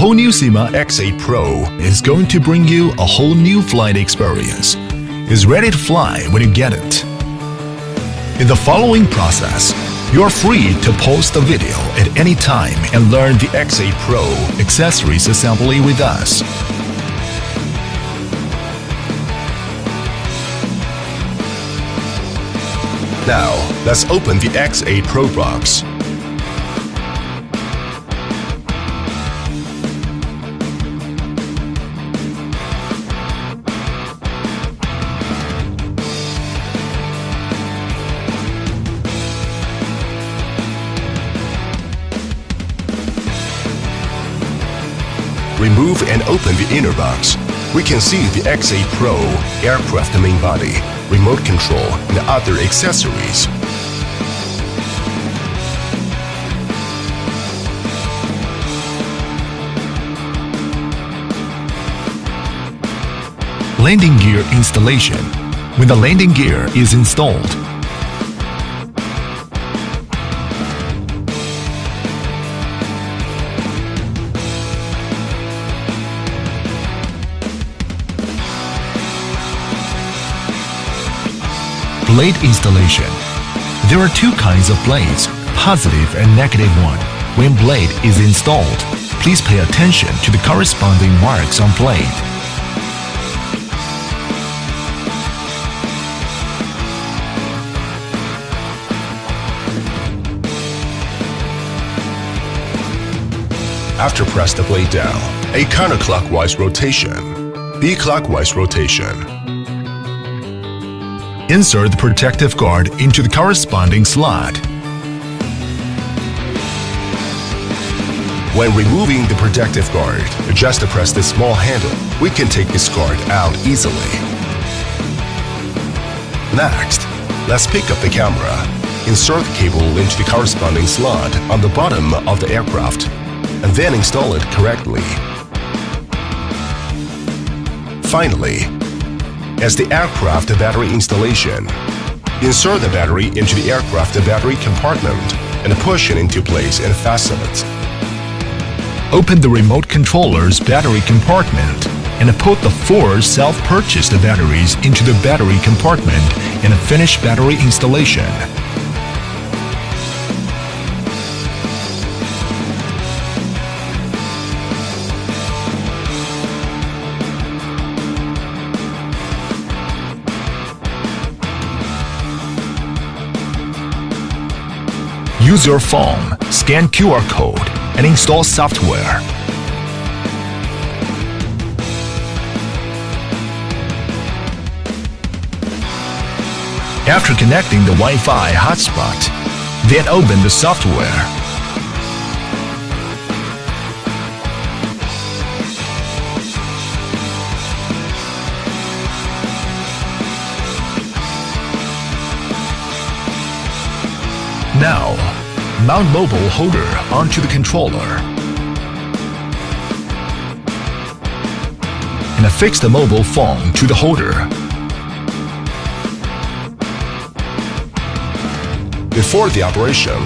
whole new Syma X8 Pro is going to bring you a whole new flight experience. It's ready to fly when you get it. In the following process, you're free to pause the video at any time and learn the X8 Pro accessories assembly with us. Now, let's open the X8 Pro box. Remove and open the inner box. We can see the X8 Pro aircraft main body, remote control, and other accessories. Landing gear installation. When the landing gear is installed, blade installation. There are two kinds of blades, positive and negative one. When blade is installed, please pay attention to the corresponding marks on blade. After press the blade down, a counterclockwise rotation, B clockwise rotation. Insert the protective guard into the corresponding slot. When removing the protective guard, just press the small handle. We can take this guard out easily. Next, let's pick up the camera. Insert the cable into the corresponding slot on the bottom of the aircraft, and then install it correctly. Finally, as the aircraft battery installation, insert the battery into the aircraft battery compartment and push it into place and fasten it. Open the remote controller's battery compartment and put the 4 self-purchased batteries into the battery compartment and finish battery installation. Use your phone, scan QR code, and install software. After connecting the Wi-Fi hotspot, then open the software. Now, mount mobile holder onto the controller and affix the mobile phone to the holder. Before the operation,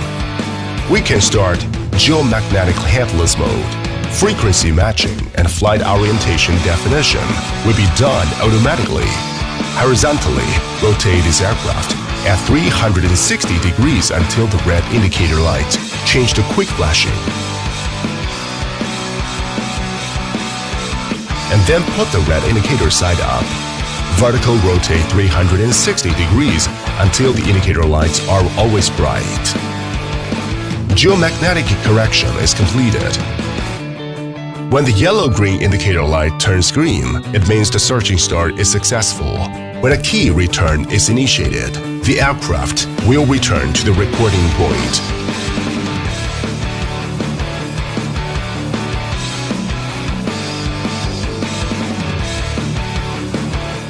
we can start geomagnetic headless mode. Frequency matching and flight orientation definition will be done automatically. Horizontally rotate this aircraft at 360 degrees until the red indicator light change to quick flashing. And then put the red indicator side up. Vertical rotate 360 degrees until the indicator lights are always bright. Geomagnetic correction is completed. When the yellow-green indicator light turns green, it means the searching start is successful. When a key return is initiated, the aircraft will return to the recording point.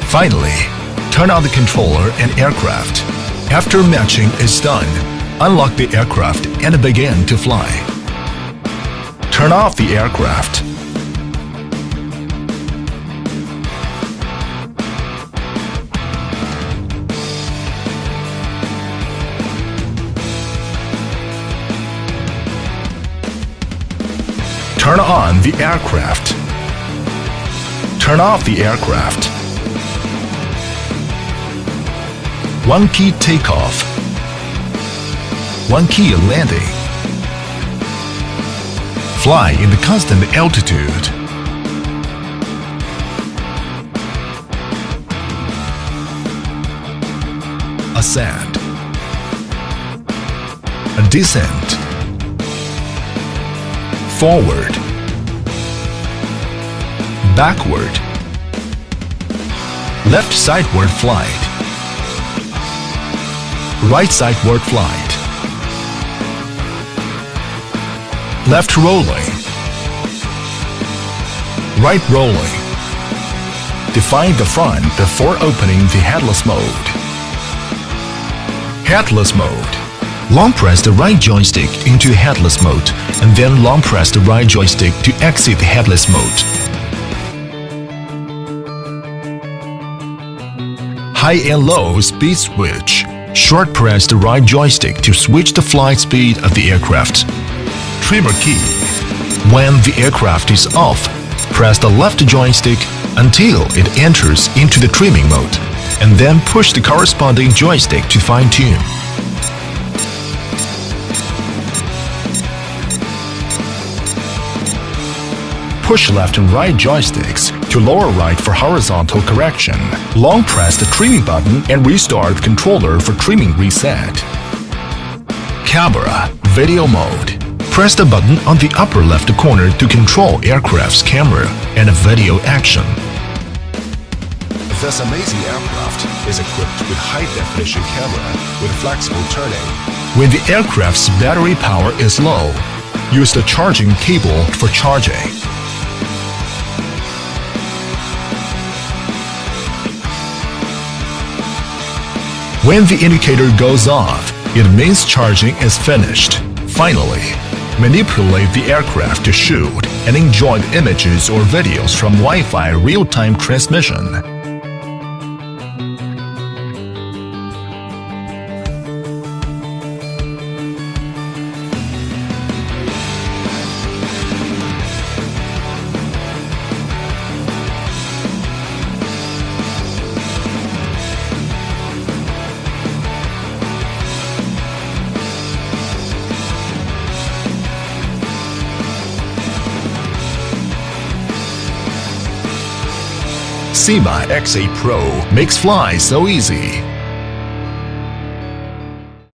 Finally, turn on the controller and aircraft. After matching is done, unlock the aircraft and begin to fly. Turn off the aircraft. Turn on the aircraft. Turn off the aircraft. 1 key takeoff. 1 key landing. Fly in the constant altitude. Ascent. Descent. Forward. Backward. Left sideward flight. Right sideward flight. Left rolling. Right rolling. Define the front before opening the headless mode. Headless mode. Long press the right joystick into headless mode and then long press the right joystick to exit the headless mode. High and low speed switch. Short press the right joystick to switch the flight speed of the aircraft. Trimmer key. When the aircraft is off, press the left joystick until it enters into the trimming mode, and then push the corresponding joystick to fine-tune. Push left and right joysticks to lower right for horizontal correction. Long press the trimming button and restart the controller for trimming reset. Camera video mode. Press the button on the upper left corner to control aircraft's camera and video action. This amazing aircraft is equipped with high-definition camera with flexible turning. When the aircraft's battery power is low, use the charging cable for charging. When the indicator goes off, it means charging is finished. Finally, manipulate the aircraft to shoot and enjoy the images or videos from Wi-Fi real-time transmission. Syma X8 Pro makes flying so easy.